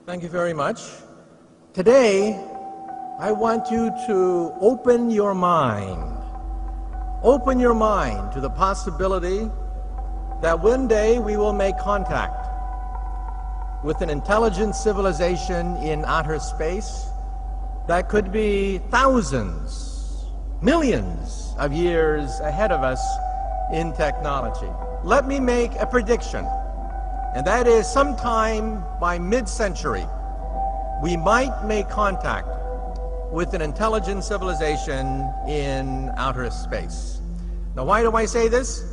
Thank you very much. Today, I want you to open your mind. Open your mind to the possibility that one day we will make contact with an intelligent civilization in outer space that could be thousands, millions of years ahead of us in technology. Let me make a prediction, and that is sometime by mid-century, we might make contact with an intelligent civilization in outer space. Now, why do I say this?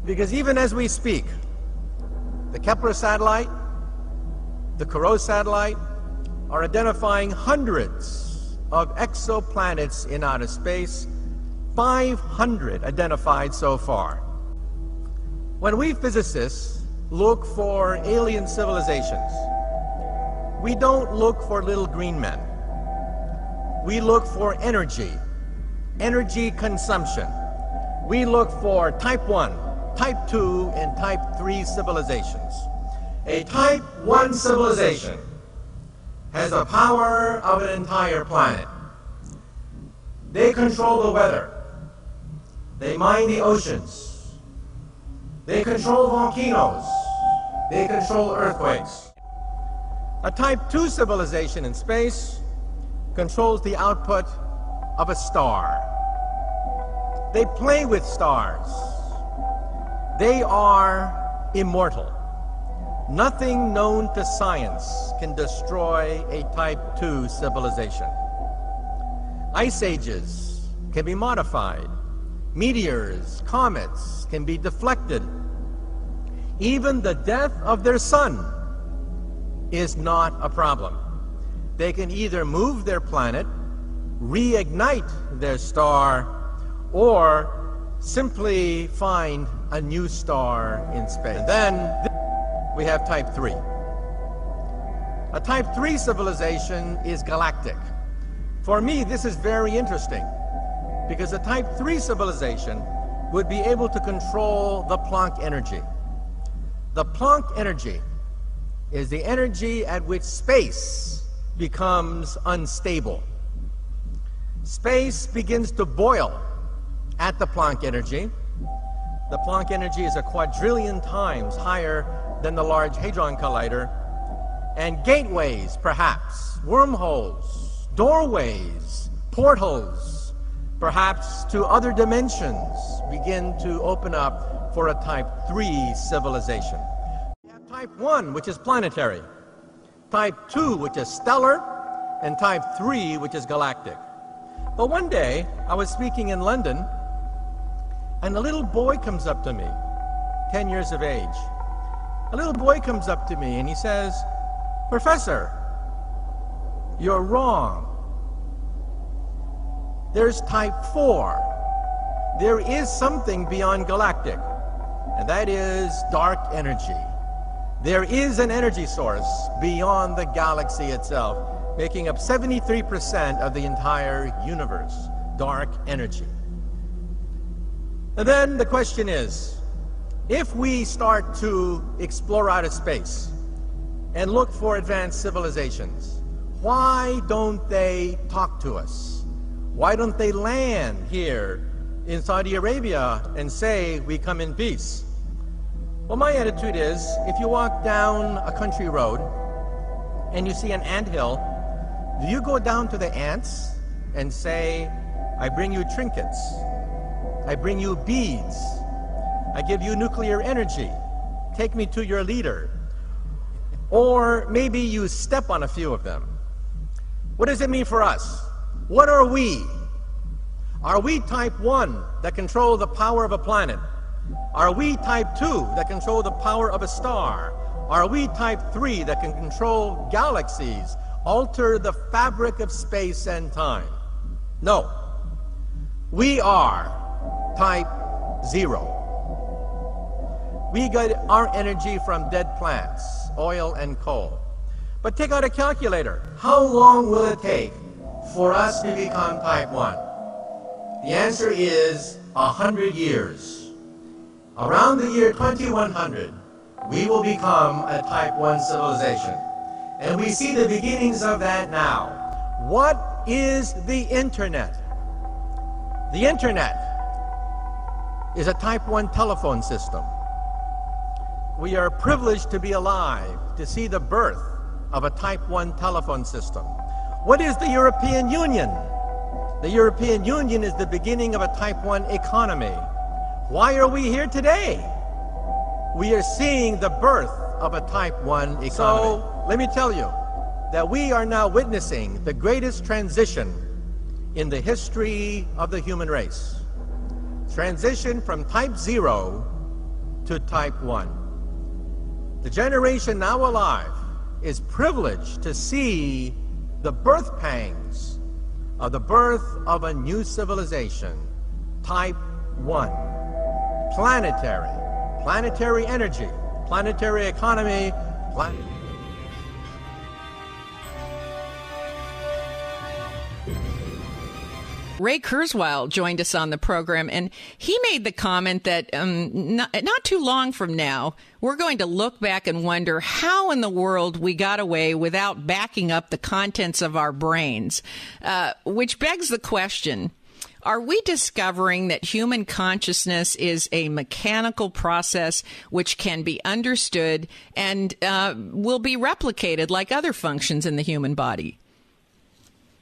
Because even as we speak, the Kepler satellite, the Kourou satellite are identifying hundreds of exoplanets in outer space, 500 identified so far. When we physicists look for alien civilizations, we don't look for little green men. We look for energy consumption. We look for type 1, type 2, and type 3 civilizations. A type 1 civilization has the power of an entire planet. They control the weather. They mine the oceans. They control volcanoes. They control earthquakes. A type 2 civilization in space controls the output of a star. They play with stars. They are immortal. Nothing known to science can destroy a type 2 civilization. Ice ages can be modified. Meteors, comets can be deflected. Even the death of their sun is not a problem. They can either move their planet, reignite their star, or simply find a new star in space. And then we have type 3. A type 3 civilization is galactic. For me, this is very interesting because a type 3 civilization would be able to control the Planck energy. The Planck energy is the energy at which space becomes unstable. Space begins to boil at the Planck energy. The Planck energy is a quadrillion times higher than the Large Hadron Collider, and gateways, perhaps, wormholes, doorways, portals, perhaps to other dimensions, begin to open up for a type 3 civilization. We have type 1, which is planetary, type 2, which is stellar, and type 3, which is galactic. But one day, I was speaking in London, and a little boy comes up to me, 10 years of age. A little boy comes up to me and he says, "Professor, you're wrong. There's type 4. There is something beyond galactic, and that is dark energy. There is an energy source beyond the galaxy itself, making up 73% of the entire universe, dark energy." And then the question is, if we start to explore outer space and look for advanced civilizations, why don't they talk to us? Why don't they land here in Saudi Arabia and say, "We come in peace"? Well, my attitude is, if you walk down a country road and you see an anthill, do you go down to the ants and say, "I bring you trinkets, I bring you beads, I give you nuclear energy, take me to your leader"? Or maybe you step on a few of them. What does it mean for us? What are we? Are we type 1 that control the power of a planet? Are we type 2 that control the power of a star? Are we type 3 that can control galaxies, alter the fabric of space and time? No. We are type 0. We get our energy from dead plants, oil and coal. But take out a calculator. How long will it take for us to become type 1? The answer is 100 years. Around the year 2100, we will become a type 1 civilization. And we see the beginnings of that now. What is the Internet? The Internet is a type 1 telephone system. We are privileged to be alive to see the birth of a type 1 telephone system. What is the European Union? The European Union is the beginning of a type 1 economy. Why are we here today? We are seeing the birth of a type 1 economy. So let me tell you that we are now witnessing the greatest transition in the history of the human race. Transition from type 0 to type 1. The generation now alive is privileged to see the birth pangs of the birth of a new civilization, type 1. Planetary energy, planetary economy, Ray Kurzweil joined us on the program, and he made the comment that not too long from now, we're going to look back and wonder how in the world we got away without backing up the contents of our brains, which begs the question, are we discovering that human consciousness is a mechanical process which can be understood and will be replicated like other functions in the human body?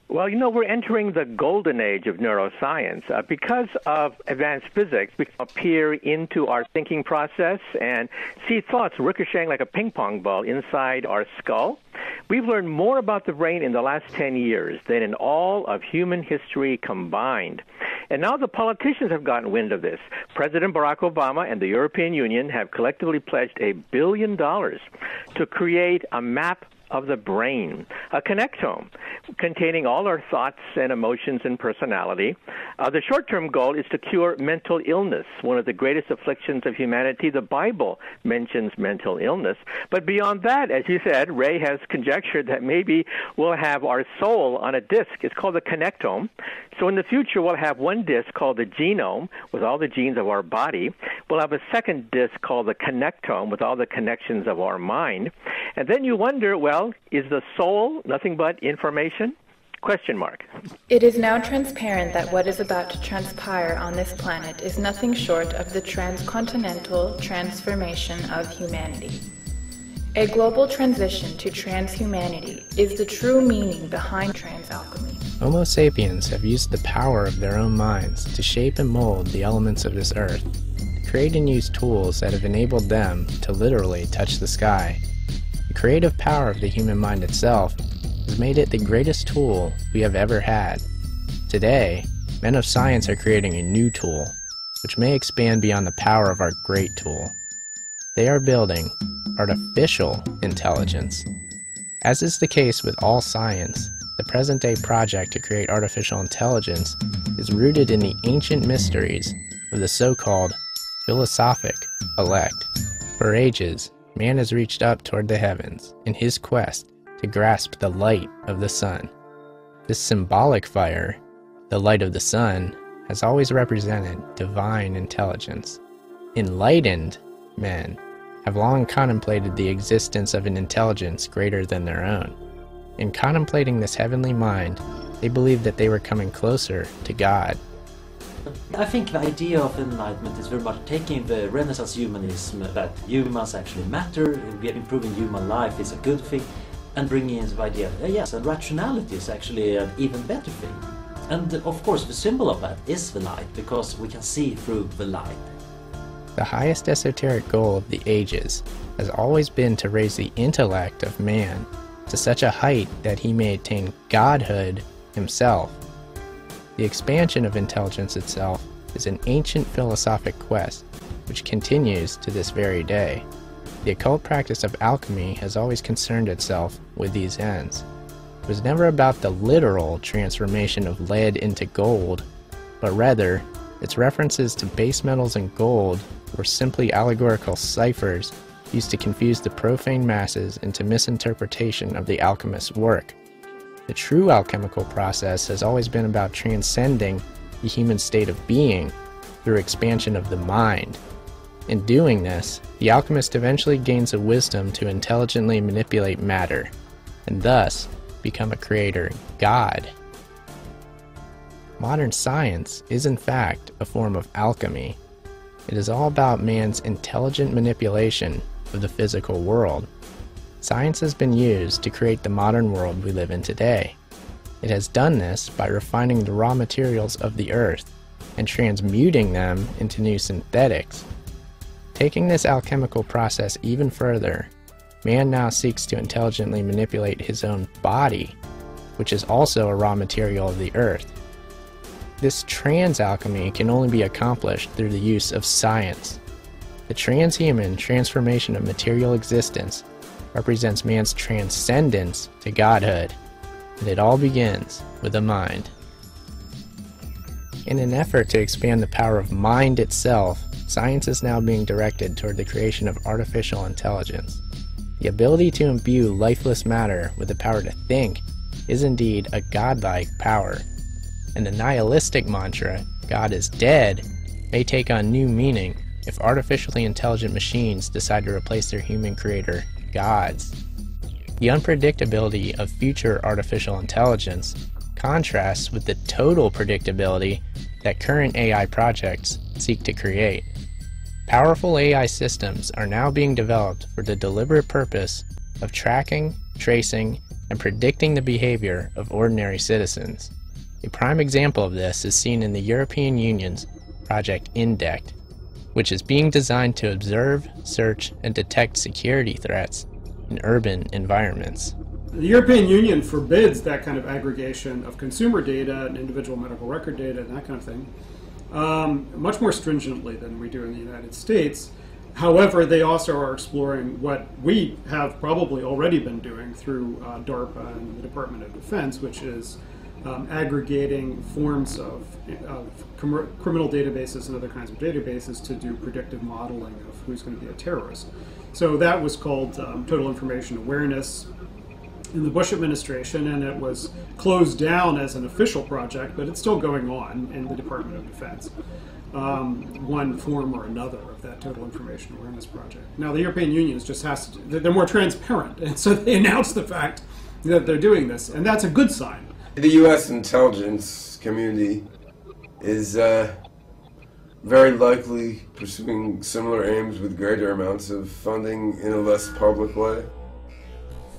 Well, you know, we're entering the golden age of neuroscience. Because of advanced physics, we can peer into our thinking process and see thoughts ricocheting like a ping pong ball inside our skull. We've learned more about the brain in the last 10 years than in all of human history combined. And now the politicians have gotten wind of this. President Barack Obama and the European Union have collectively pledged $1 billion to create a map of the brain, a connectome containing all our thoughts and emotions and personality. The short-term goal is to cure mental illness, one of the greatest afflictions of humanity. The Bible mentions mental illness. But beyond that, as you said, Ray has conjectured that maybe we'll have our soul on a disc. It's called a connectome. So in the future, we'll have one disc called the genome with all the genes of our body. We'll have a second disc called the connectome with all the connections of our mind. And then you wonder, well, is the soul nothing but information? Question mark. It is now transparent that what is about to transpire on this planet is nothing short of the transcontinental transformation of humanity. A global transition to transhumanity is the true meaning behind transalchemy. Homo sapiens have used the power of their own minds to shape and mold the elements of this earth, to create and use tools that have enabled them to literally touch the sky. The creative power of the human mind itself has made it the greatest tool we have ever had. Today, men of science are creating a new tool, which may expand beyond the power of our great tool. They are building artificial intelligence. As is the case with all science, the present-day project to create artificial intelligence is rooted in the ancient mysteries of the so-called philosophic elect. For ages, man has reached up toward the heavens in his quest to grasp the light of the sun. This symbolic fire, the light of the sun, has always represented divine intelligence. Enlightened men have long contemplated the existence of an intelligence greater than their own. In contemplating this heavenly mind, they believed that they were coming closer to God. I think the idea of enlightenment is very much taking the Renaissance humanism that humans actually matter, improving human life is a good thing, and bringing in the idea of, yes, and rationality is actually an even better thing. And of course the symbol of that is the light, because we can see through the light. The highest esoteric goal of the ages has always been to raise the intellect of man to such a height that he may attain godhood himself. The expansion of intelligence itself is an ancient philosophic quest which continues to this very day. The occult practice of alchemy has always concerned itself with these ends. It was never about the literal transformation of lead into gold, but rather its references to base metals and gold were simply allegorical ciphers used to confuse the profane masses into misinterpretation of the alchemist's work. The true alchemical process has always been about transcending the human state of being through expansion of the mind. In doing this, the alchemist eventually gains the wisdom to intelligently manipulate matter. and thus become a creator god. Modern science is in fact a form of alchemy. It is all about man's intelligent manipulation of the physical world. Science has been used to create the modern world we live in today. It has done this by refining the raw materials of the earth and transmuting them into new synthetics. Taking this alchemical process even further, man now seeks to intelligently manipulate his own body, which is also a raw material of the earth. This trans-alchemy can only be accomplished through the use of science. The transhuman transformation of material existence represents man's transcendence to godhood, and it all begins with the mind. In an effort to expand the power of mind itself, science is now being directed toward the creation of artificial intelligence. The ability to imbue lifeless matter with the power to think is indeed a godlike power, and the nihilistic mantra, "God is dead," may take on new meaning if artificially intelligent machines decide to replace their human creator, gods. The unpredictability of future artificial intelligence contrasts with the total predictability that current AI projects seek to create. Powerful AI systems are now being developed for the deliberate purpose of tracking, tracing, and predicting the behavior of ordinary citizens. A prime example of this is seen in the European Union's Project INDECT, which is being designed to observe, search, and detect security threats in urban environments. The European Union forbids that kind of aggregation of consumer data and individual medical record data and that kind of thing, much more stringently than we do in the United States. However, they also are exploring what we have probably already been doing through DARPA and the Department of Defense, which is aggregating forms of criminal databases and other kinds of databases to do predictive modeling of who's going to be a terrorist. So that was called Total Information Awareness in the Bush administration, and it was closed down as an official project, but it's still going on in the Department of Defense, one form or another of that Total Information Awareness project. Now, the European Union just has to, they're more transparent, and so they announced the fact that they're doing this, and that's a good sign. The U.S. intelligence community is very likely pursuing similar aims with greater amounts of funding in a less public way.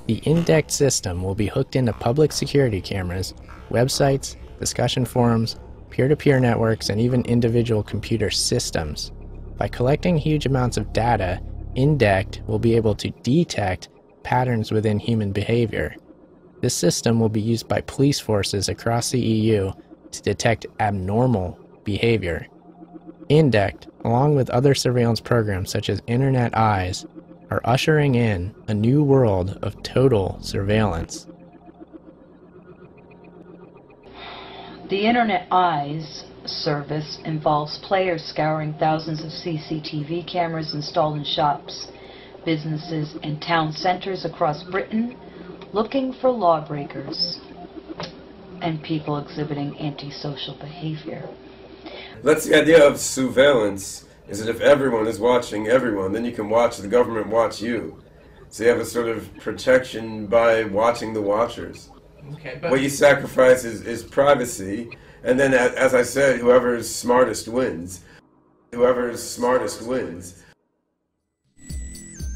The INDECT system will be hooked into public security cameras, websites, discussion forums, peer-to-peer networks, and even individual computer systems. By collecting huge amounts of data, INDECT will be able to detect patterns within human behavior. This system will be used by police forces across the EU to detect abnormal behavior. INDECT, along with other surveillance programs such as Internet Eyes, are ushering in a new world of total surveillance. The Internet Eyes service involves players scouring thousands of CCTV cameras installed in shops, businesses, and town centers across Britain, looking for lawbreakers and people exhibiting antisocial behavior. That's the idea of surveillance, is that if everyone is watching everyone, then you can watch the government watch you. So you have a sort of protection by watching the watchers. Okay, what you sacrifice is privacy, and then, as I said, whoever's smartest wins. Whoever's smartest wins.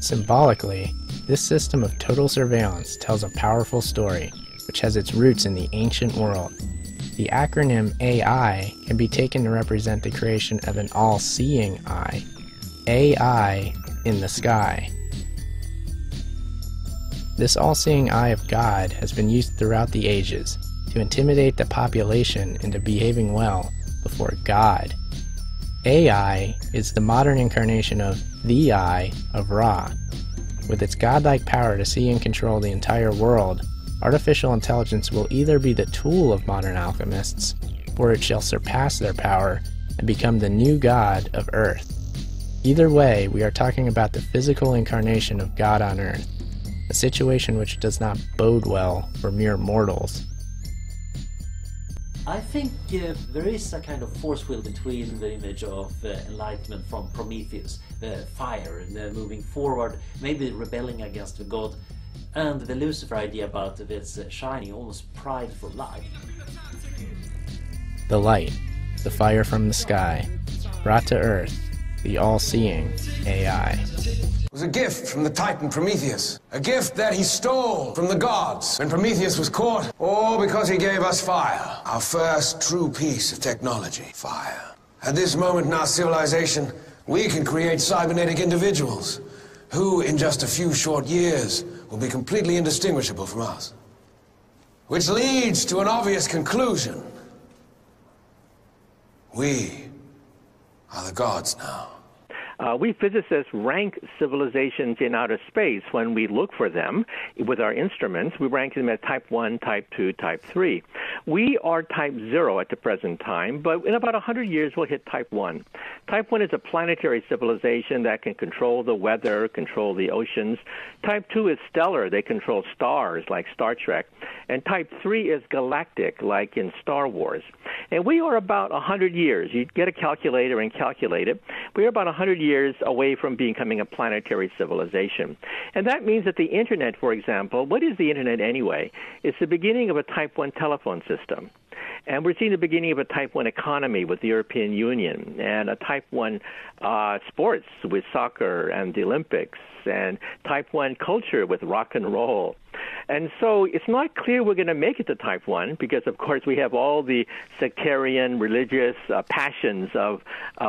Symbolically, this system of total surveillance tells a powerful story, which has its roots in the ancient world. The acronym AI can be taken to represent the creation of an all-seeing eye, AI in the sky. This all-seeing eye of God has been used throughout the ages to intimidate the population into behaving well before God. AI is the modern incarnation of the Eye of Ra. With its godlike power to see and control the entire world, artificial intelligence will either be the tool of modern alchemists, or it shall surpass their power and become the new god of Earth. Either way, we are talking about the physical incarnation of God on Earth, a situation which does not bode well for mere mortals. I think there is a kind of force will between the image of enlightenment from Prometheus, fire, and moving forward, maybe rebelling against the god, And the Lucifer idea about this shining, almost prideful light. The light, the fire from the sky, brought to Earth the all-seeing AI. It was a gift from the Titan Prometheus. A gift that he stole from the gods when Prometheus was caught. All because he gave us fire. Our first true piece of technology. Fire. At this moment in our civilization, we can create cybernetic individuals who, in just a few short years, will be completely indistinguishable from us. Which leads to an obvious conclusion. We are the gods now. We physicists rank civilizations in outer space when we look for them with our instruments. We rank them as type 1, type 2, type 3. We are type 0 at the present time, but in about 100 years we'll hit type 1. Type 1 is a planetary civilization that can control the weather, control the oceans. Type 2 is stellar. They control stars like Star Trek. And type 3 is galactic, like in Star Wars. And we are about 100 years. You get a calculator and calculate it. We are about 100 years away from becoming a planetary civilization. And that means that the Internet, for example, what is the Internet anyway? It's the beginning of a type 1 telephone system. And we're seeing the beginning of a type 1 economy with the European Union and a type 1 sports with soccer and the Olympics and type 1 culture with rock and roll. And so it's not clear we're going to make it to type 1 because, of course, we have all the sectarian, religious passions of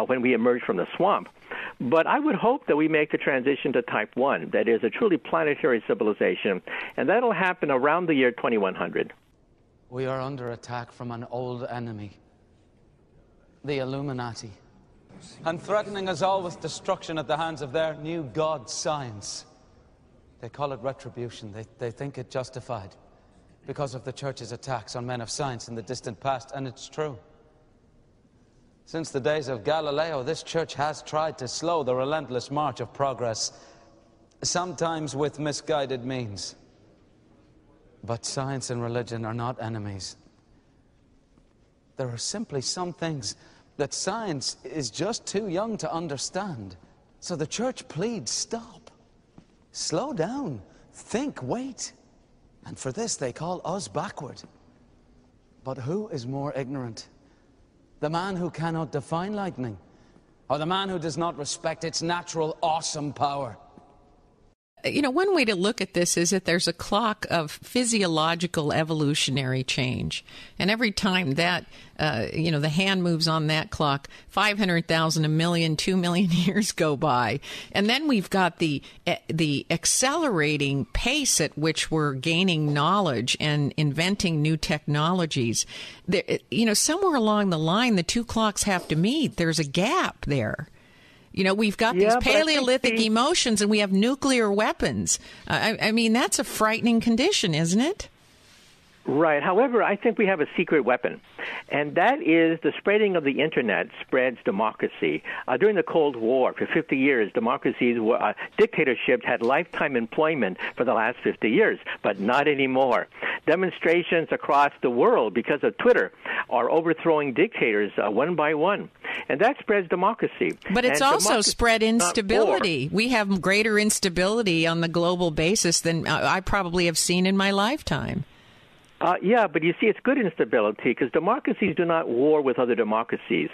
when we emerge from the swamp. But I would hope that we make the transition to type 1, that is a truly planetary civilization, and that'll happen around the year 2100. We are under attack from an old enemy, the Illuminati, and threatening us all with destruction at the hands of their new god, science. They call it retribution. They think it justified because of the Church's attacks on men of science in the distant past, and it's true. Since the days of Galileo, this Church has tried to slow the relentless march of progress, sometimes with misguided means. But science and religion are not enemies. There are simply some things that science is just too young to understand. So the Church pleads, stop. Slow down. Think, wait. And for this they call us backward. But who is more ignorant? The man who cannot define lightning, or the man who does not respect its natural, awesome power? You know, one way to look at this is that there's a clock of physiological evolutionary change. And every time that, the hand moves on that clock, 500,000, a million, 2 million years go by. And then we've got the accelerating pace at which we're gaining knowledge and inventing new technologies. There, somewhere along the line, the two clocks have to meet. There's a gap there. You know, we've got these Paleolithic emotions and we have nuclear weapons. I mean, that's a frightening condition, isn't it? Right. However, I think we have a secret weapon, and that is the spreading of the Internet spreads democracy. During the Cold War, for 50 years, dictatorships had lifetime employment for the last 50 years, but not anymore. Demonstrations across the world because of Twitter are overthrowing dictators one by one, and that spreads democracy. But it's also spread instability. We have greater instability on the global basis than I probably have seen in my lifetime. Yeah, but you see, it's good instability because democracies do not war with other democracies.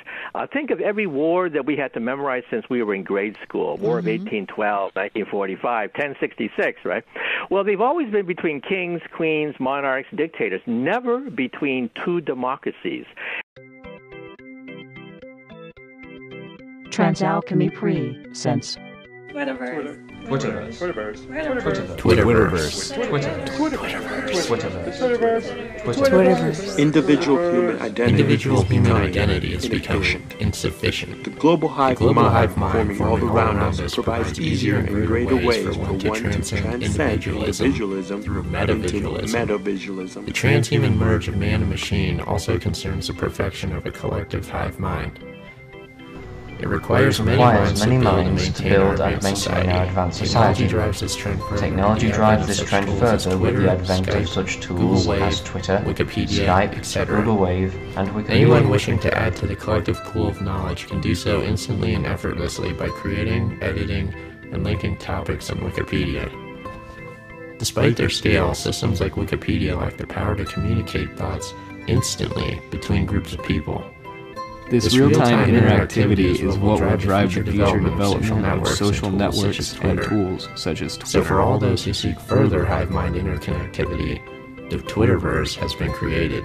Think of every war that we had to memorize since we were in grade school. War of 1812, 1945, 1066, right? Well, they've always been between kings, queens, monarchs, dictators, never between two democracies. Transalchemy presents Twitterverse. Twitterverse. Individual human identity is becoming insufficient. The global hive mind forming all around us provides easier and greater ways for one to transcend individualism through metavisualism. The transhuman merge of man and machine also concerns the perfection of a collective hive mind. It requires many minds to build and maintain our advanced society. Technology drives this trend further with the advent of such tools as Twitter, Wikipedia, Skype, etc., Google Wave, and Wikipedia. Anyone wishing to add to the collective pool of knowledge can do so instantly and effortlessly by creating, editing, and linking topics on Wikipedia. Despite their scale, systems like Wikipedia lack the power to communicate thoughts instantly between groups of people. This real-time interactivity is what will drive the future development of social networks and tools such as Twitter. So for all those who seek further hive mind interconnectivity, the Twitterverse has been created.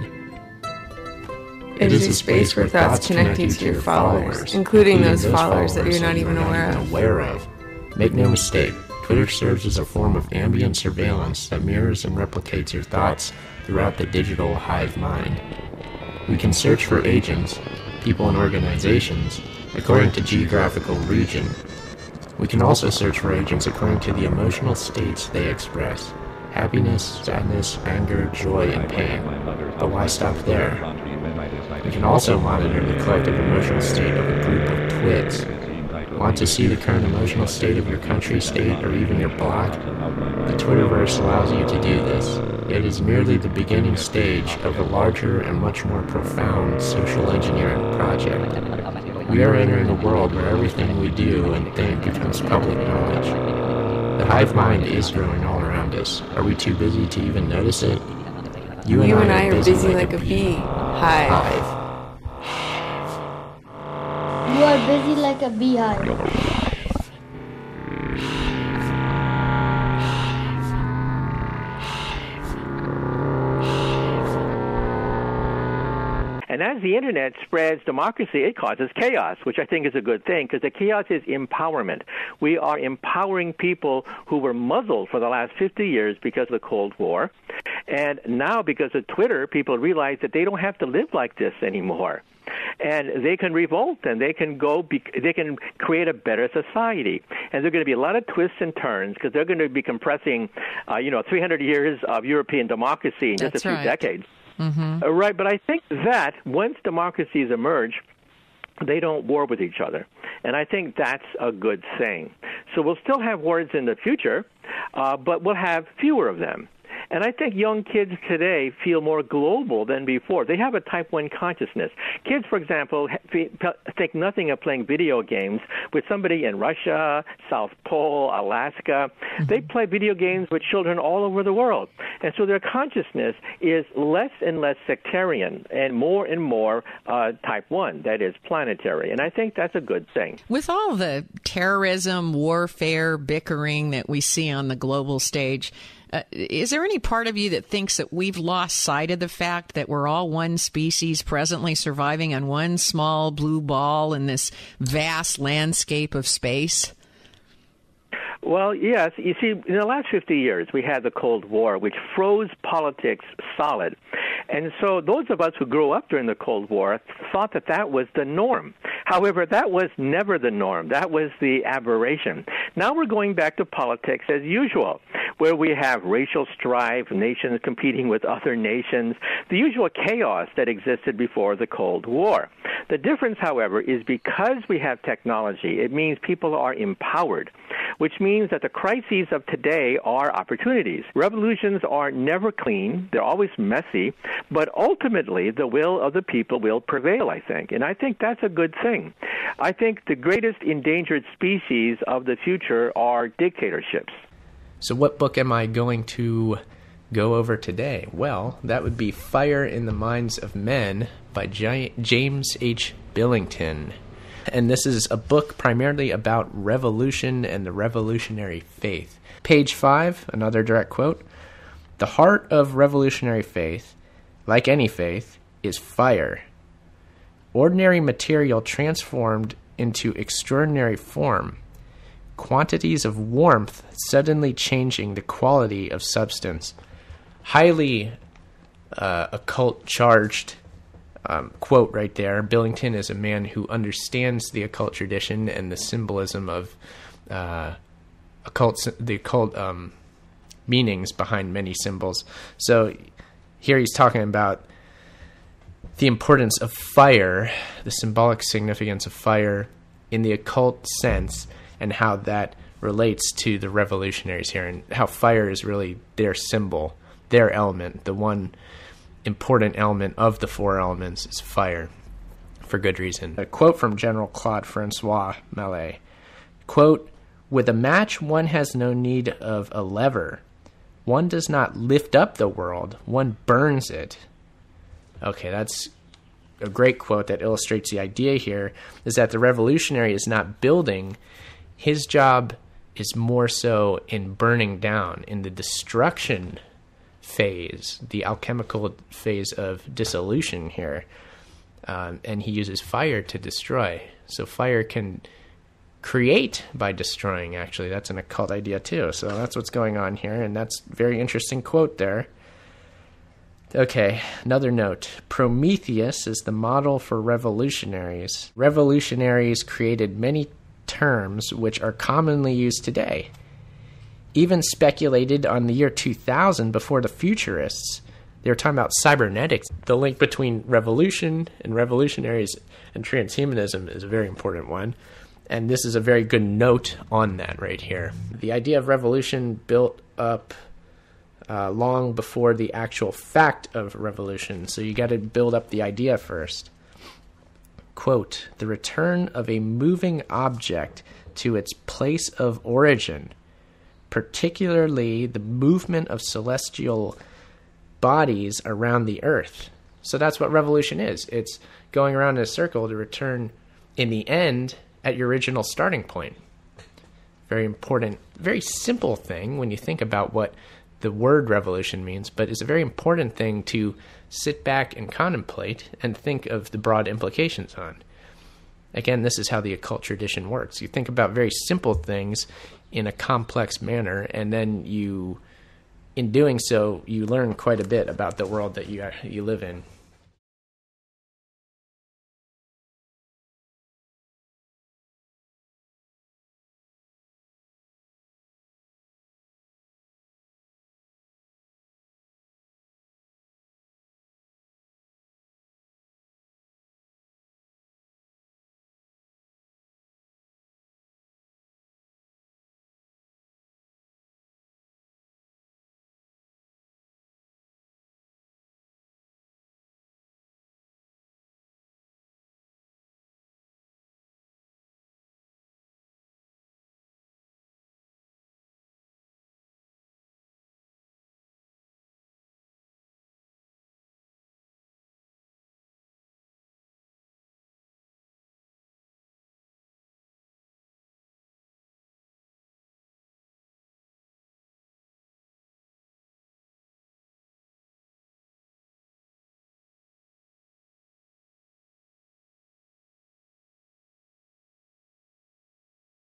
It is a space where thoughts connect you to your followers, including those followers that you're not even aware of. Make no mistake, Twitter serves as a form of ambient surveillance that mirrors and replicates your thoughts throughout the digital hive mind. We can search for agents, people and organizations, according to geographical region. We can also search for agents according to the emotional states they express: happiness, sadness, anger, joy, and pain. But why stop there? We can also monitor the collective emotional state of a group of twits. Want to see the current emotional state of your country, state, or even your block? The Twitterverse allows you to do this. It is merely the beginning stage of a larger and much more profound social engineering project. We are entering a world where everything we do and think becomes public knowledge. The hive mind is growing all around us. Are we too busy to even notice it? You and I are busy like a bee. Hive. You are busy like a beehive. And as the internet spreads democracy, it causes chaos, which I think is a good thing, because the chaos is empowerment. We are empowering people who were muzzled for the last 50 years because of the Cold War. And now, because of Twitter, people realize that they don't have to live like this anymore. And they can revolt, and they can they can create a better society. And there are going to be a lot of twists and turns, because they're going to be compressing, 300 years of European democracy in just a few decades. Mm-hmm. Right, but I think that once democracies emerge, they don't war with each other. And I think that's a good thing. So we'll still have wars in the future, but we'll have fewer of them. And I think young kids today feel more global than before. They have a type 1 consciousness. Kids, for example, think nothing of playing video games with somebody in Russia, South Pole, Alaska. Mm-hmm. They play video games with children all over the world. And so their consciousness is less and less sectarian and more type 1, that is planetary. And I think that's a good thing. With all the terrorism, warfare, bickering that we see on the global stage, is there any part of you that thinks that we've lost sight of the fact that we're all one species presently surviving on one small blue ball in this vast landscape of space? Well, yes. You see, in the last 50 years, we had the Cold War, which froze politics solid. And so those of us who grew up during the Cold War thought that that was the norm. However, that was never the norm. That was the aberration. Now we're going back to politics as usual, where we have racial strife, nations competing with other nations, the usual chaos that existed before the Cold War. The difference, however, is because we have technology, it means people are empowered, which means that the crises of today are opportunities. Revolutions are never clean. They're always messy. But ultimately, the will of the people will prevail, I think. And I think that's a good thing. I think the greatest endangered species of the future are dictatorships. So what book am I going to go over today? Well, that would be Fire in the Minds of Men by James H. Billington. And this is a book primarily about revolution and the revolutionary faith. Page 5, another direct quote. The heart of revolutionary faith, like any faith, is fire. Ordinary material transformed into extraordinary form. Quantities of warmth suddenly changing the quality of substance. Highly occult-charged quote right there. Billington is a man who understands the occult tradition and the symbolism of the occult meanings behind many symbols. So here he's talking about the importance of fire, the symbolic significance of fire in the occult sense, and how that relates to the revolutionaries here, and how fire is really their symbol, their element. The one important element of the four elements is fire, for good reason. A quote from General Claude Francois Mallet. Quote, "With a match, one has no need of a lever. One does not lift up the world, one burns it. Okay, that's a great quote that illustrates the idea here, is that the revolutionary is not building. His job is more so in burning down, in the destruction phase, the alchemical phase of dissolution here. And he uses fire to destroy. So fire can create by destroying, actually. That's an occult idea too. So that's what's going on here, and that's a very interesting quote there. Okay, another note. Prometheus is the model for revolutionaries. Revolutionaries created many terms which are commonly used today. Even speculated on the year 2000 before the futurists. They were talking about cybernetics. The link between revolution and revolutionaries and transhumanism is a very important one. And this is a very good note on that right here. The idea of revolution built up long before the actual fact of revolution. So you got to build up the idea first. Quote, the return of a moving object to its place of origin, particularly the movement of celestial bodies around the earth. So that's what revolution is. It's going around in a circle to return in the end at your original starting point. Very important, very simple thing when you think about what the word revolution means, but it's a very important thing to sit back and contemplate and think of the broad implications on. Again, this is how the occult tradition works. You think about very simple things in a complex manner, and then you, in doing so, you learn quite a bit about the world that you live in.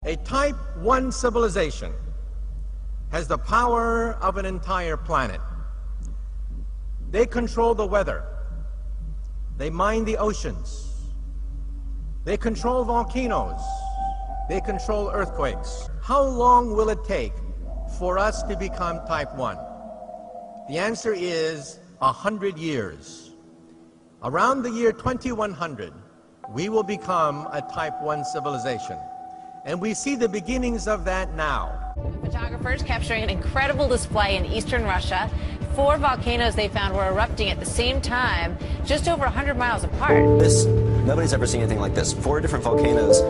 A Type 1 civilization has the power of an entire planet. They control the weather. They mine the oceans. They control volcanoes. They control earthquakes. How long will it take for us to become Type 1? The answer is 100 years. Around the year 2100, we will become a Type 1 civilization. And we see the beginnings of that now. Photographers capturing an incredible display in eastern Russia. 4 volcanoes they found were erupting at the same time, just over 100 miles apart. Nobody's ever seen anything like this. 4 different volcanoes,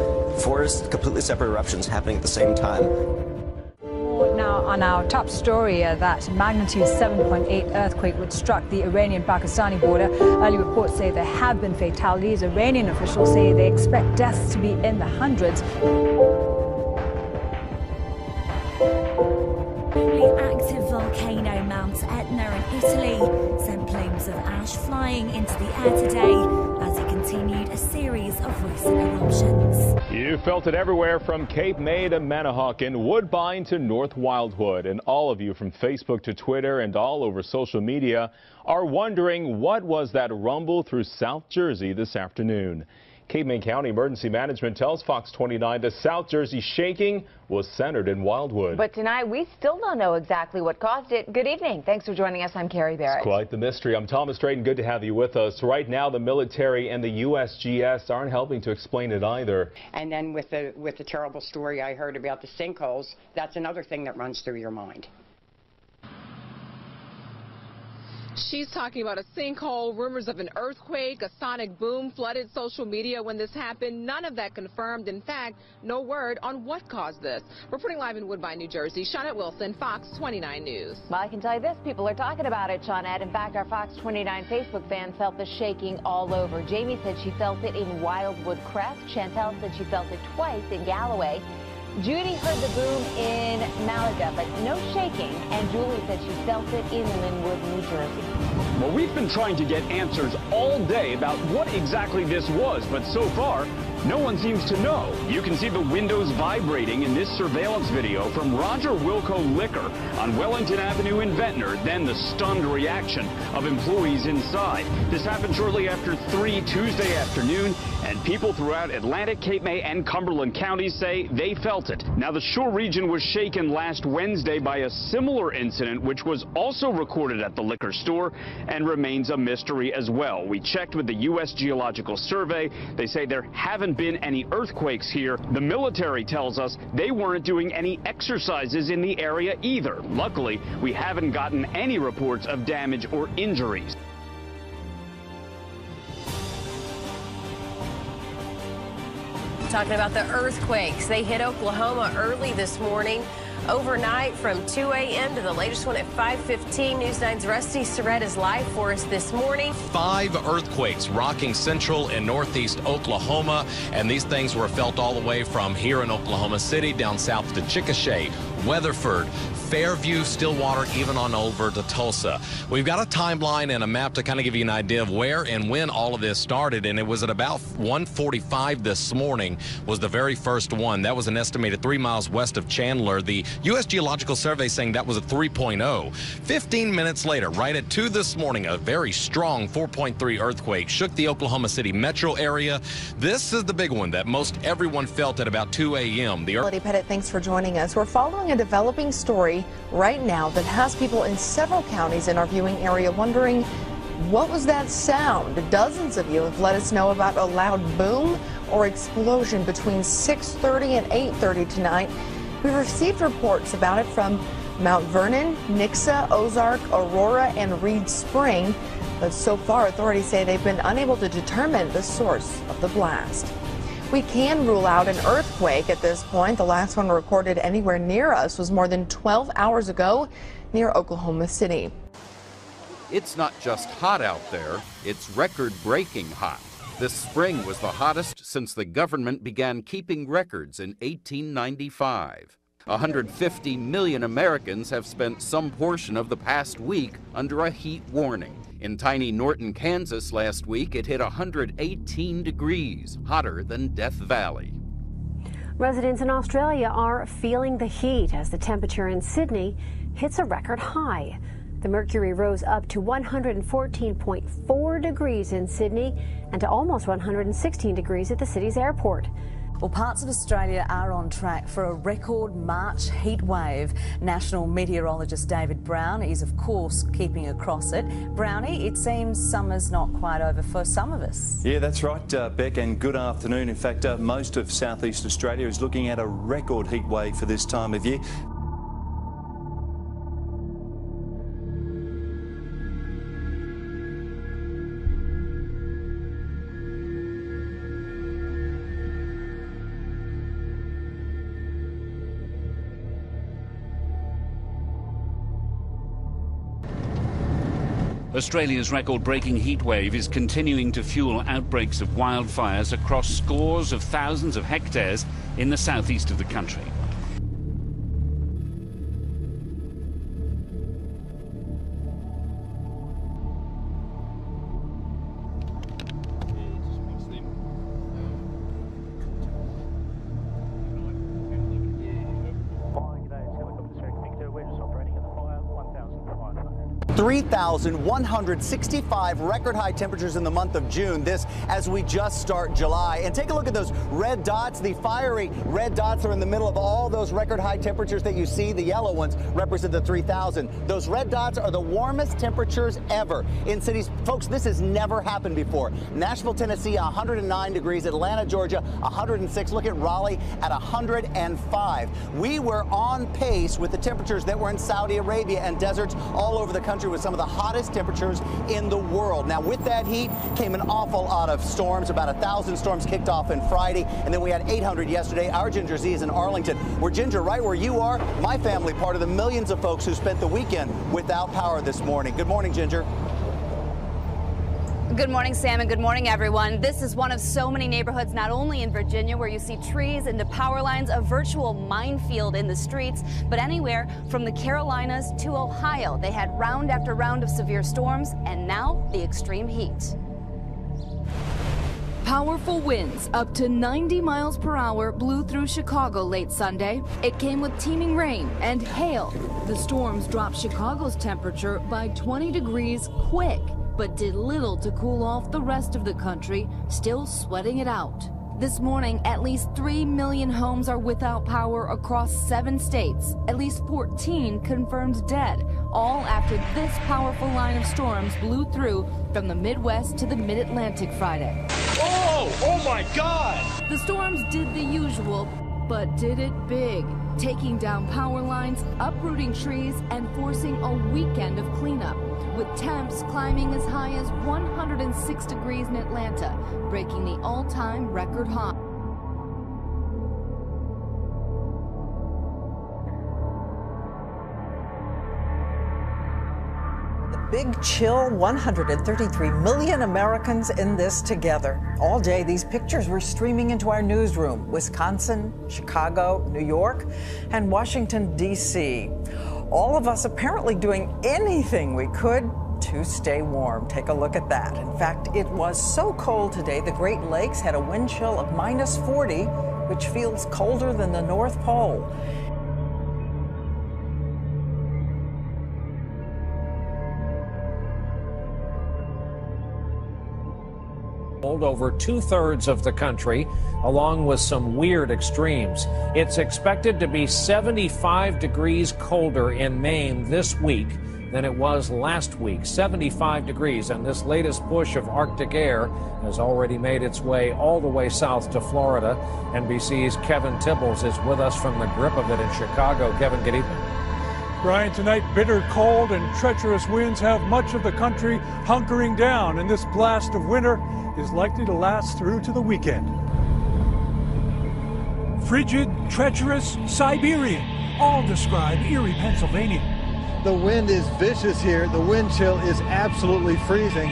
4 completely separate eruptions happening at the same time. Now on our top story, that magnitude 7.8 earthquake which struck the Iranian-Pakistani border. Early reports say there have been fatalities. Iranian officials say they expect deaths to be in the hundreds. Active volcano Mount Etna in Italy sent plumes of ash flying into the air today as it continued a series of recent eruptions. You felt it everywhere from Cape May to Manahawkin, Woodbine to North Wildwood, and all of you from Facebook to Twitter and all over social media are wondering what was that rumble through South Jersey this afternoon. Cape May County Emergency Management tells Fox 29 the South Jersey shaking was centered in Wildwood. But tonight, we still don't know exactly what caused it. Good evening. Thanks for joining us. I'm Carrie Barrett. It's quite the mystery. I'm Thomas Drayton. Good to have you with us. Right now, the military and the USGS aren't helping to explain it either. And then with the terrible story I heard about the sinkholes, that's another thing that runs through your mind. She's talking about a sinkhole, rumors of an earthquake, a sonic boom flooded social media when this happened. None of that confirmed. In fact, no word on what caused this. Reporting live in Woodbine, New Jersey, Shawnette Wilson, Fox 29 News. Well, I can tell you this, people are talking about it, Shawnette. In fact, our Fox 29 Facebook fan felt the shaking all over. Jamie said she felt it in Wildwood Crest. Chantel said she felt it twice in Galloway. Judy heard the boom in Malaga, but no shaking, and Julie said she felt it in Linwood, New Jersey. Well, we've been trying to get answers all day about what exactly this was, but so far, no one seems to know. You can see the windows vibrating in this surveillance video from Roger Wilco Liquor on Wellington Avenue in Ventnor, then the stunned reaction of employees inside. This happened shortly after 3 Tuesday afternoon, and people throughout Atlantic, Cape May, and Cumberland counties say they felt it. Now, the Shore region was shaken last Wednesday by a similar incident, which was also recorded at the liquor store and remains a mystery as well. We checked with the U.S. Geological Survey. They say there haven't been any earthquakes here. The military tells us they weren't doing any exercises in the area either. Luckily, we haven't gotten any reports of damage or injuries. Talking about the earthquakes. They hit Oklahoma early this morning. Overnight from 2 a.m. to the latest one at 5:15. News 9's Rusty Surratt is live for us this morning. 5 earthquakes rocking central and northeast Oklahoma, and these things were felt all the way from here in Oklahoma City down south to Chickasha, Weatherford, Fairview, Stillwater, even on over to Tulsa. We've got a timeline and a map to kind of give you an idea of where and when all of this started, and it was at about 1:45 this morning was the very first one. That was an estimated 3 miles west of Chandler. The U.S. Geological Survey saying that was a 3.0. 15 minutes later, right at 2 this morning, a very strong 4.3 earthquake shook the Oklahoma City metro area. This is the big one that most everyone felt at about 2 a.m. Melody Pettit, thanks for joining us. We're following a developing story right now that has people in several counties in our viewing area wondering, what was that sound? Dozens of you have let us know about a loud boom or explosion between 6:30 and 8:30 tonight. We've received reports about it from Mount Vernon, Nixa, Ozark, Aurora, and Reed Spring, but so far authorities say they've been unable to determine the source of the blast. We can rule out an earthquake at this point. The last one recorded anywhere near us was more than 12 hours ago near Oklahoma City. It's not just hot out there, it's record-breaking hot. This spring was the hottest since the government began keeping records in 1895. 150 million Americans have spent some portion of the past week under a heat warning. In tiny Norton, Kansas last week, it hit 118 degrees, hotter than Death Valley. Residents in Australia are feeling the heat as the temperature in Sydney hits a record high. The mercury rose up to 114.4 degrees in Sydney and to almost 116 degrees at the city's airport. Well, parts of Australia are on track for a record March heat wave. National meteorologist David Brown is, of course, keeping across it. Brownie, it seems summer's not quite over for some of us. Yeah, that's right, Beck, and good afternoon. In fact, most of southeast Australia is looking at a record heat wave for this time of year. Australia's record-breaking heatwave is continuing to fuel outbreaks of wildfires across scores of thousands of hectares in the southeast of the country. $3,165 record high temperatures in the month of June. This as we just start July. And take a look at those red dots. The fiery red dots are in the middle of all those record high temperatures that you see. The yellow ones represent the 3,000. Those red dots are the warmest temperatures ever in cities. Folks, this has never happened before. Nashville, Tennessee, 109 degrees. Atlanta, Georgia, 106. Look at Raleigh at 105. We were on pace with the temperatures that were in Saudi Arabia and deserts all over the country. country with some of the hottest temperatures in the world. Now, with that heat came an awful lot of storms. About 1,000 storms kicked off on Friday, and then we had 800 yesterday. Our Ginger Z is in Arlington. We're Ginger, right where you are. My family, part of the millions of folks who spent the weekend without power this morning. Good morning, Ginger. Good morning, Sam, and good morning, everyone. This is one of so many neighborhoods, not only in Virginia, where you see trees and the power lines, a virtual minefield in the streets, but anywhere from the Carolinas to Ohio. They had round after round of severe storms, and now the extreme heat. Powerful winds up to 90 miles per hour blew through Chicago late Sunday. It came with teeming rain and hail. The storms dropped Chicago's temperature by 20 degrees quick, but did little to cool off the rest of the country, still sweating it out. This morning, at least 3 million homes are without power across 7 states. At least 14 confirmed dead, all after this powerful line of storms blew through from the Midwest to the Mid-Atlantic Friday. Oh my God! The storms did the usual, but did it big, taking down power lines, uprooting trees, and forcing a weekend of cleanup, with temps climbing as high as 106 degrees in Atlanta, breaking the all-time record high. Big chill, 133 million Americans in this together. All day, these pictures were streaming into our newsroom. Wisconsin, Chicago, New York, and Washington, D.C. All of us apparently doing anything we could to stay warm. Take a look at that. In fact, it was so cold today, the Great Lakes had a wind chill of -40, which feels colder than the North Pole. Over 2/3 of the country, along with some weird extremes. It's expected to be 75 degrees colder in Maine this week than it was last week. 75 degrees, and this latest push of Arctic air has already made its way all the way south to Florida. NBC's Kevin Tibbles is with us from the grip of it in Chicago. Kevin, good evening. Brian, tonight bitter cold and treacherous winds have much of the country hunkering down, and this blast of winter is likely to last through to the weekend. Frigid, treacherous, Siberian, all describe Erie, Pennsylvania. The wind is vicious here. The wind chill is absolutely freezing.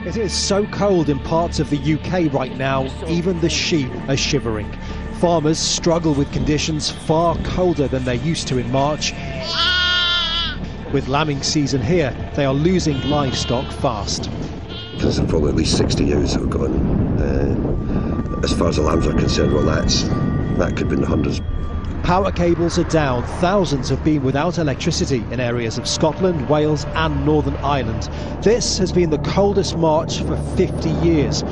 It is so cold in parts of the UK right now, even the sheep are shivering. Farmers struggle with conditions far colder than they're used to in March. With lambing season here, they are losing livestock fast. There's probably at least 60 ewes that have gone. As far as the lambs are concerned, well, that could be in the hundreds. Power cables are down. Thousands have been without electricity in areas of Scotland, Wales and Northern Ireland. This has been the coldest March for 50 years.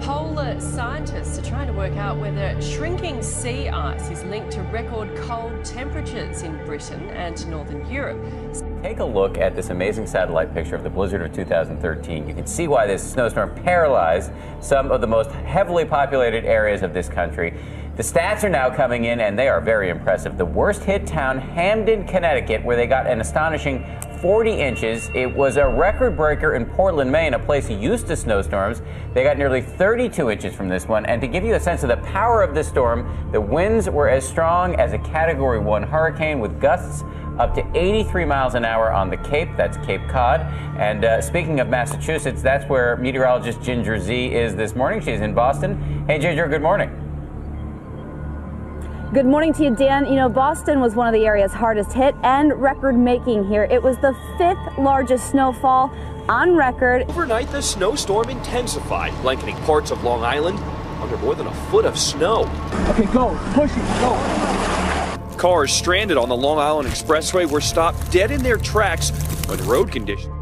Polar scientists are trying to work out whether shrinking sea ice is linked to record cold temperatures in Britain and northern Europe. Take a look at this amazing satellite picture of the blizzard of 2013. You can see why this snowstorm paralyzed some of the most heavily populated areas of this country. The stats are now coming in, and they are very impressive. The worst hit town, Hamden, Connecticut, where they got an astonishing 40 inches. It was a record breaker in Portland, Maine, a place used to snowstorms. They got nearly 32 inches from this one. And to give you a sense of the power of this storm, the winds were as strong as a Category 1 hurricane, with gusts up to 83 miles an hour on the Cape. That's Cape Cod. And speaking of Massachusetts, that's where meteorologist Ginger Z is this morning. She's in Boston. Hey, Ginger, good morning. Good morning to you, Dan. You know, Boston was one of the areas hardest hit and record-making here. It was the 5th largest snowfall on record. Overnight, the snowstorm intensified, blanketing parts of Long Island under more than a foot of snow. Okay, go. Push it. Go. Cars stranded on the Long Island Expressway were stopped dead in their tracks by the road conditions.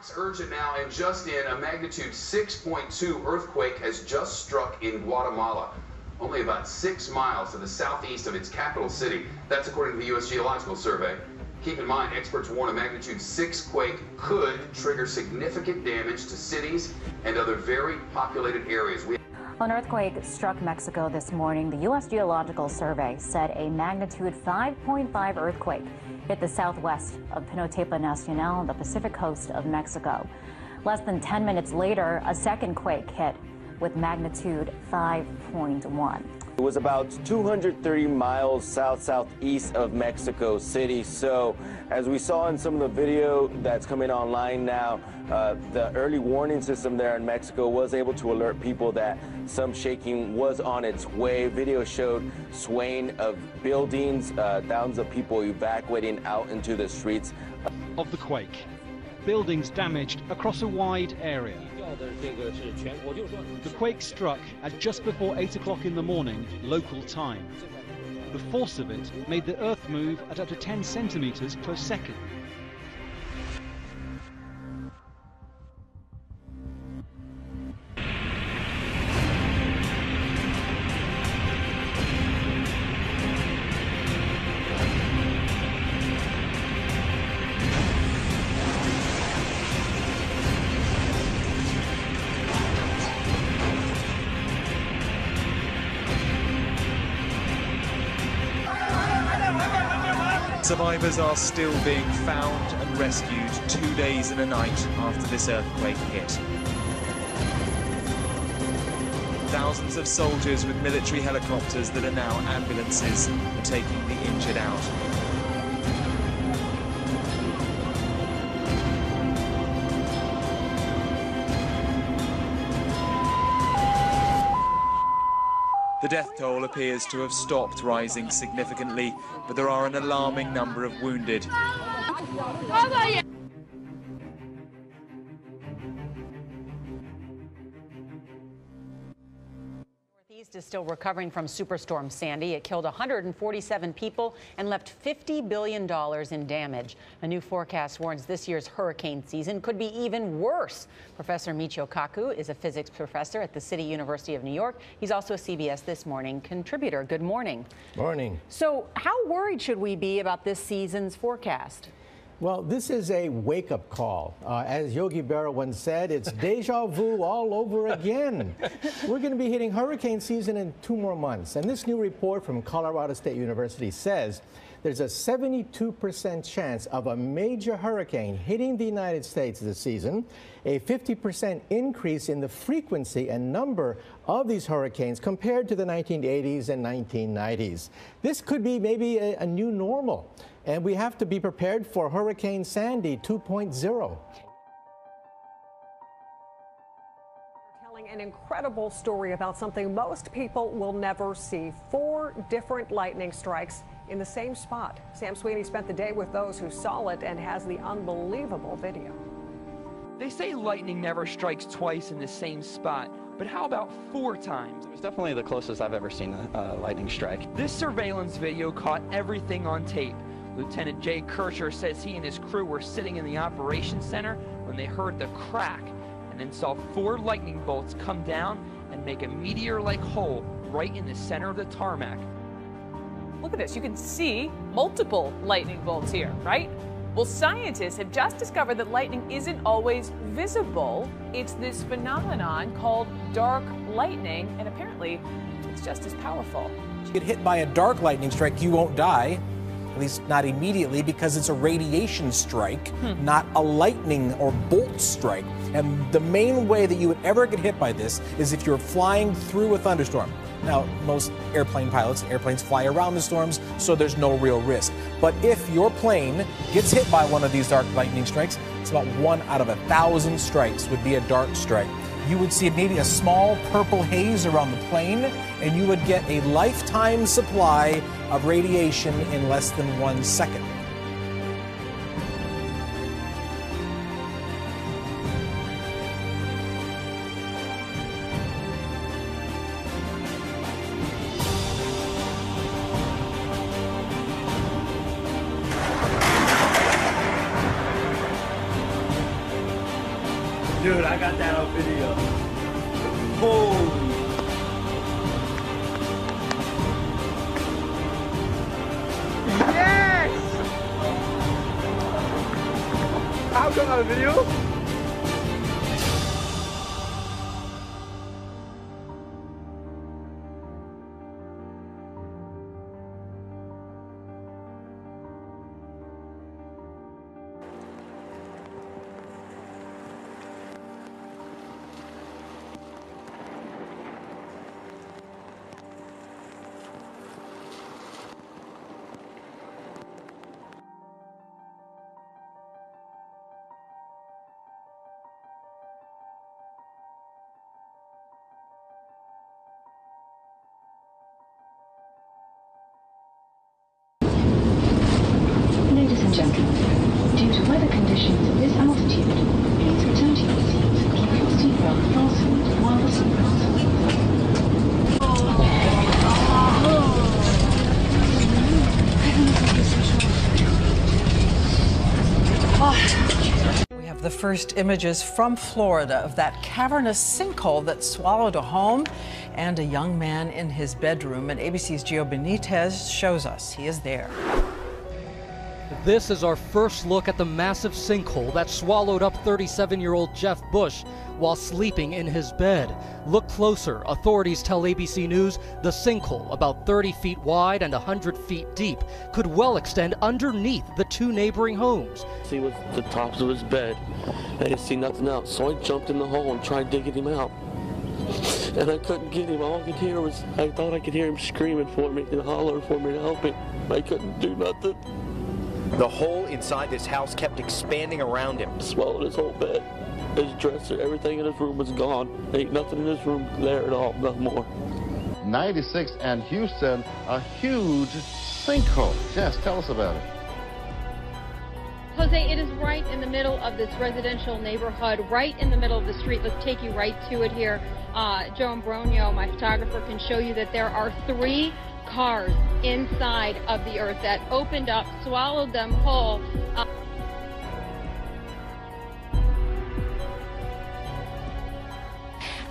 Fox urgent now, and just in, a magnitude 6.2 earthquake has just struck in Guatemala, only about 6 miles to the southeast of its capital city. That's according to the U.S. Geological Survey. Keep in mind, experts warn a magnitude 6 quake could trigger significant damage to cities and other very populated areas. An earthquake struck Mexico this morning. The U.S. Geological Survey said a magnitude 5.5 earthquake hit the southwest of Pinotepa Nacional on the Pacific coast of Mexico. Less than 10 minutes later, a second quake hit with magnitude 5.1. It was about 230 miles southeast of Mexico City. So as we saw in some of the video that's coming online now, the early warning system there in Mexico was able to alert people that some shaking was on its way. Video showed swaying of buildings, thousands of people evacuating out into the streets. Of the quake, buildings damaged across a wide area. The quake struck at just before 8 o'clock in the morning, local time. The force of it made the earth move at up to 10 centimeters per second. Survivors are still being found and rescued 2 days and a night after this earthquake hit. Thousands of soldiers with military helicopters that are now ambulances are taking the injured out. The death toll appears to have stopped rising significantly, but there are an alarming number of wounded. Northeast is still recovering from Superstorm Sandy. It killed 147 people and left $50 billion in damage. A new forecast warns this year's hurricane season could be even worse. Professor Michio Kaku is a physics professor at the City University of New York. He's also a CBS This Morning contributor. Good morning. Morning. So how worried should we be about this season's forecast? Well, this is a wake-up call. As Yogi Berra once said, it's deja vu all over again. We're going to be hitting hurricane season in 2 more months. And this new report from Colorado State University says there's a 72% chance of a major hurricane hitting the United States this season, a 50% increase in the frequency and number of these hurricanes compared to the 1980s and 1990s. This could be maybe a new normal. And we have to be prepared for Hurricane Sandy 2.0. Telling an incredible story about something most people will never see. 4 different lightning strikes in the same spot. Sam Sweeney spent the day with those who saw it and has the unbelievable video. They say lightning never strikes twice in the same spot, but how about 4 times? It was definitely the closest I've ever seen a lightning strike. This surveillance video caught everything on tape. Lieutenant Jay Kircher says he and his crew were sitting in the operations center when they heard the crack and then saw 4 lightning bolts come down and make a meteor-like hole right in the center of the tarmac. Look at this. You can see multiple lightning bolts here, right? Well, scientists have just discovered that lightning isn't always visible. It's this phenomenon called dark lightning, and apparently it's just as powerful. If you get hit by a dark lightning strike, you won't die. At least not immediately, because it's a radiation strike, not a lightning or bolt strike. And the main way that you would ever get hit by this is if you're flying through a thunderstorm. Now, most airplanes fly around the storms, so there's no real risk. But if your plane gets hit by one of these dark lightning strikes, it's about 1 out of 1,000 strikes would be a dark strike. You would see maybe a small purple haze around the plane, and you would get a lifetime supply of radiation in less than 1 second. Dude, I got that on video. Holy. Yes! I've got that on video. Ladies and gentlemen, due to weather conditions at this altitude, please return to your seats and keep your seatbelt fastened while the We have the first images from Florida of that cavernous sinkhole that swallowed a home and a young man in his bedroom. And ABC's Gio Benitez shows us he is there. This is our first look at the massive sinkhole that swallowed up 37-year-old Jeff Bush while sleeping in his bed. Look closer. Authorities tell ABC News the sinkhole, about 30 feet wide and 100 feet deep, could well extend underneath the two neighboring homes. See was the tops of his bed. I didn't see nothing else, so I jumped in the hole and tried digging him out. And I couldn't get him. All I could hear was, I thought I could hear him screaming for me and hollering for me to help him. I couldn't do nothing. The hole inside this house kept expanding around him. Swallowed his whole bed, his dresser, everything in his room was gone. Ain't nothing in his room there at all, no more. 96 and Houston, a huge sinkhole. Jess, tell us about it. Jose, it is right in the middle of this residential neighborhood, right in the middle of the street. Let's take you right to it here. Joe Ambronio, my photographer, can show you that there are 3 cars inside of the earth that opened up, swallowed them whole.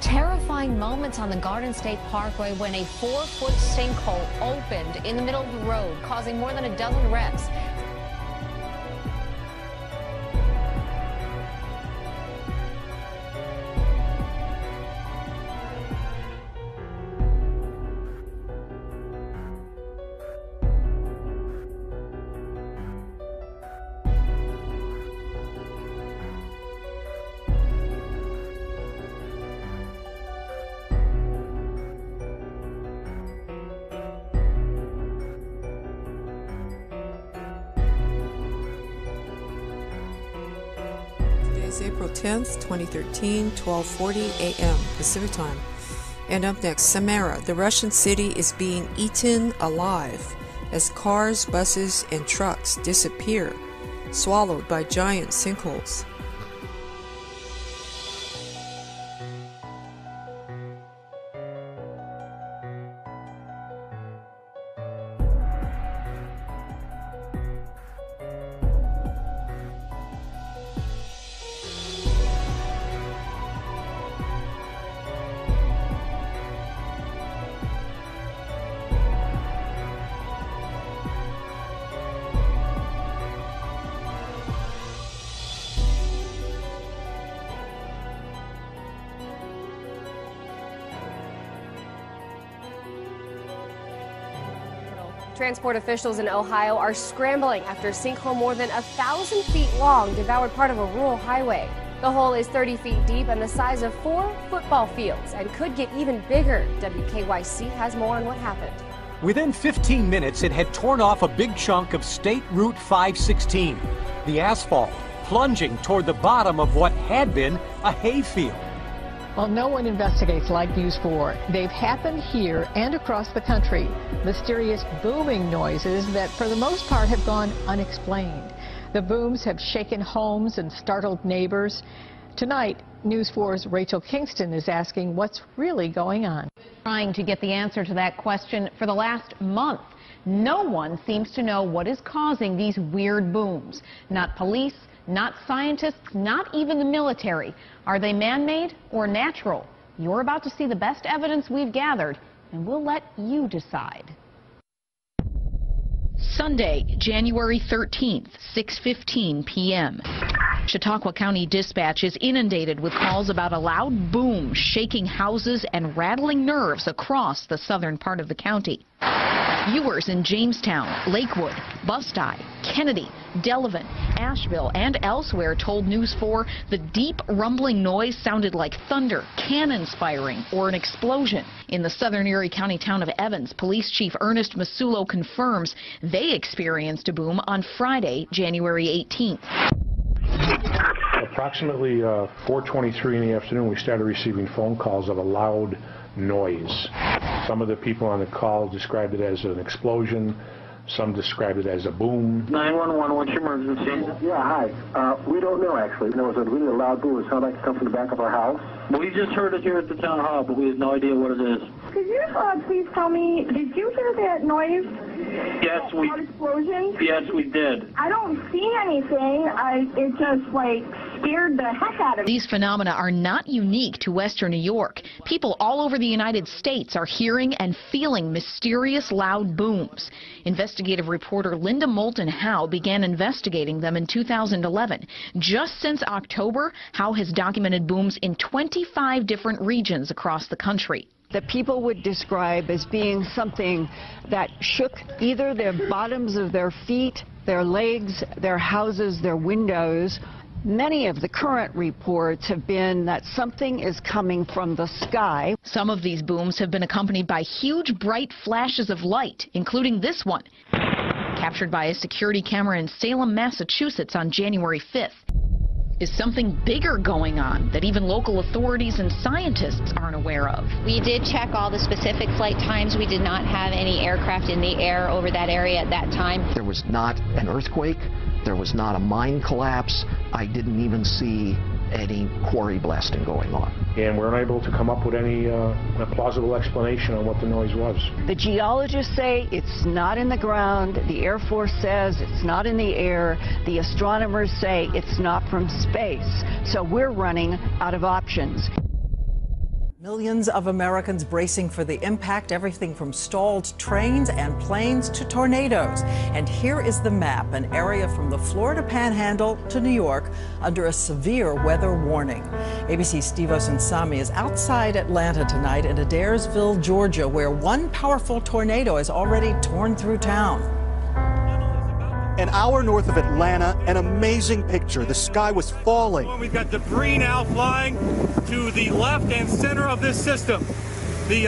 Terrifying moments on the Garden State Parkway when a 4-foot sinkhole opened in the middle of the road, causing more than a dozen wrecks. It's April 10th, 2013, 12:40 a.m. Pacific Time. And up next, Samara, the Russian city is being eaten alive as cars, buses, and trucks disappear, swallowed by giant sinkholes. Transport officials in Ohio are scrambling after a sinkhole more than 1,000 feet long devoured part of a rural highway. The hole is 30 feet deep and the size of 4 football fields and could get even bigger. WKYC has more on what happened. Within 15 minutes, it had torn off a big chunk of State Route 516. The asphalt plunging toward the bottom of what had been a hayfield. Well, no one investigates like News 4. They've happened here and across the country. Mysterious booming noises that, for the most part, have gone unexplained. The booms have shaken homes and startled neighbors. Tonight, News 4's Rachel Kingston is asking what's really going on. Trying to get the answer to that question for the last month. No one seems to know what is causing these weird booms. Not police, Not scientists, not even the military. Are they man-made or natural? You're about to see the best evidence we've gathered, and we'll let you decide. Sunday, January 13th, 6:15 p.m. Chautauqua County Dispatch is inundated with calls about a loud boom shaking houses and rattling nerves across the southern part of the county. Viewers in Jamestown, Lakewood, Busti, Kennedy, Delavan, Asheville, and elsewhere told News 4 the deep rumbling noise sounded like thunder, cannons firing, or an explosion. In the southern Erie County town of Evans, Police Chief Ernest Masulo confirms they experienced a boom on Friday, January 18th. Approximately 4:23 in the afternoon, we started receiving phone calls of a loud noise. Some of the people on the call described it as an explosion. Some described it as a boom. 911, what's your emergency? Yeah, hi. We don't know, actually. There was a really loud boom. It sounded like it come from the back of our house. We just heard it here at the town hall, but we have no idea what it is. Could you please tell me, did you hear that noise? Yes, we... Loud explosion? Yes, we did. I don't see anything. It just, like, scared the heck out of me. These phenomena are not unique to Western New York. People all over the United States are hearing and feeling mysterious loud booms. Investigative reporter Linda Moulton Howe began investigating them in 2011. Just since October, Howe has documented booms in 25 different regions across the country. That people would describe as being something that shook either their bottoms of their feet, their legs, their houses, their windows. Many of the current reports have been that something is coming from the sky. Some of these booms have been accompanied by huge bright flashes of light, including this one, captured by a security camera in Salem, Massachusetts on January 5th. Is something bigger going on that even local authorities and scientists aren't aware of? We did check all the specific flight times. We did not have any aircraft in the air over that area at that time. There was not an earthquake. There was not a mine collapse. I didn't even see any quarry blasting going on. And we're unable to come up with any plausible explanation on what the noise was. The geologists say it's not in the ground. The Air Force says it's not in the air. The astronomers say it's not from space. So we're running out of options. Millions of Americans bracing for the impact, everything from stalled trains and planes to tornadoes. And here is the map, an area from the Florida Panhandle to New York under a severe weather warning. ABC's Steve Osunsami is outside Atlanta tonight in Adairsville, Georgia, where one powerful tornado has already torn through town. An hour north of Atlanta, an amazing picture. The sky was falling. We've got debris now flying to the left and center of this system. The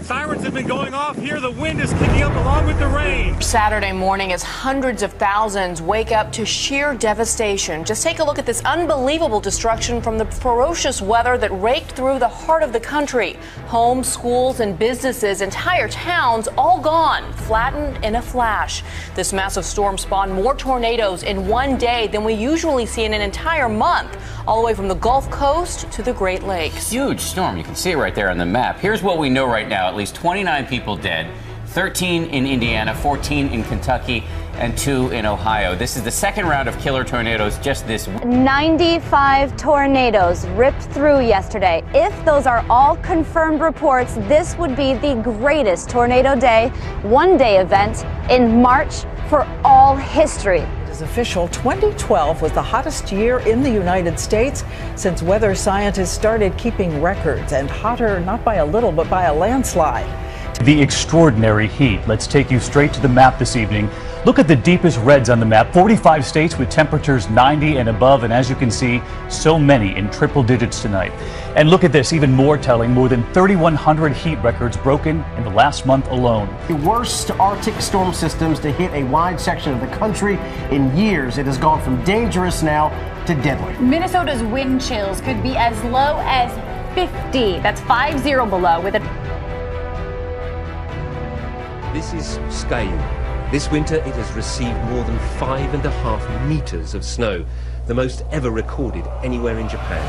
sirens have been going off here. The wind is kicking up along with the rain. Saturday morning as hundreds of thousands wake up to sheer devastation. Just take a look at this unbelievable destruction from the ferocious weather that raked through the heart of the country. Homes, schools, and businesses, entire towns all gone, flattened in a flash. This massive storm spawned more tornadoes in one day than we usually see in an entire month, all the way from the Gulf Coast to the Great Lakes. Huge storm. You can see it right there on the map. Here's what we know right now. At least 29 people dead, 13 in Indiana, 14 in Kentucky, and 2 in Ohio. This is the second round of killer tornadoes just this week. 95 tornadoes ripped through yesterday. If those are all confirmed reports, this would be the greatest Tornado Day one-day event in March for all history. Is official, 2012 was the hottest year in the United States since weather scientists started keeping records, and hotter not by a little but by a landslide. The extraordinary heat. Let's take you straight to the map this evening. Look at the deepest reds on the map. 45 states with temperatures 90 and above, and as you can see, so many in triple digits tonight. And look at this, even more telling, more than 3,100 heat records broken in the last month alone. The worst Arctic storm systems to hit a wide section of the country in years. It has gone from dangerous now to deadly. Minnesota's wind chills could be as low as 50. That's 50 below with a... This is scale. This winter it has received more than 5.5 meters of snow, the most ever recorded anywhere in Japan.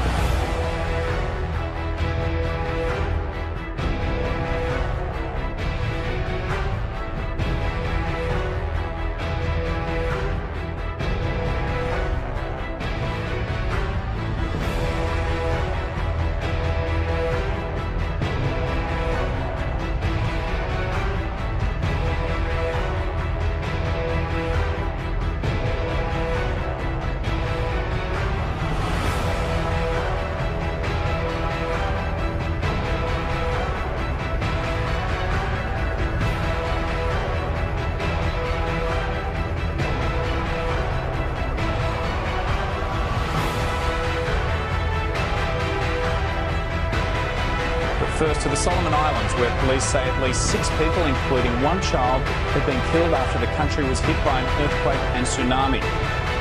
First to the Solomon Islands, where police say at least 6 people, including 1 child, have been killed after the country was hit by an earthquake and tsunami.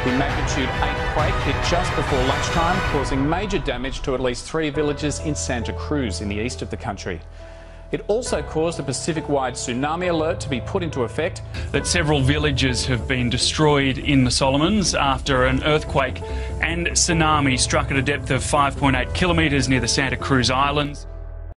The magnitude 8 quake hit just before lunchtime, causing major damage to at least 3 villages in Santa Cruz in the east of the country. It also caused a Pacific-wide tsunami alert to be put into effect. That several villages have been destroyed in the Solomons after an earthquake and tsunami struck at a depth of 5.8 kilometres near the Santa Cruz Islands.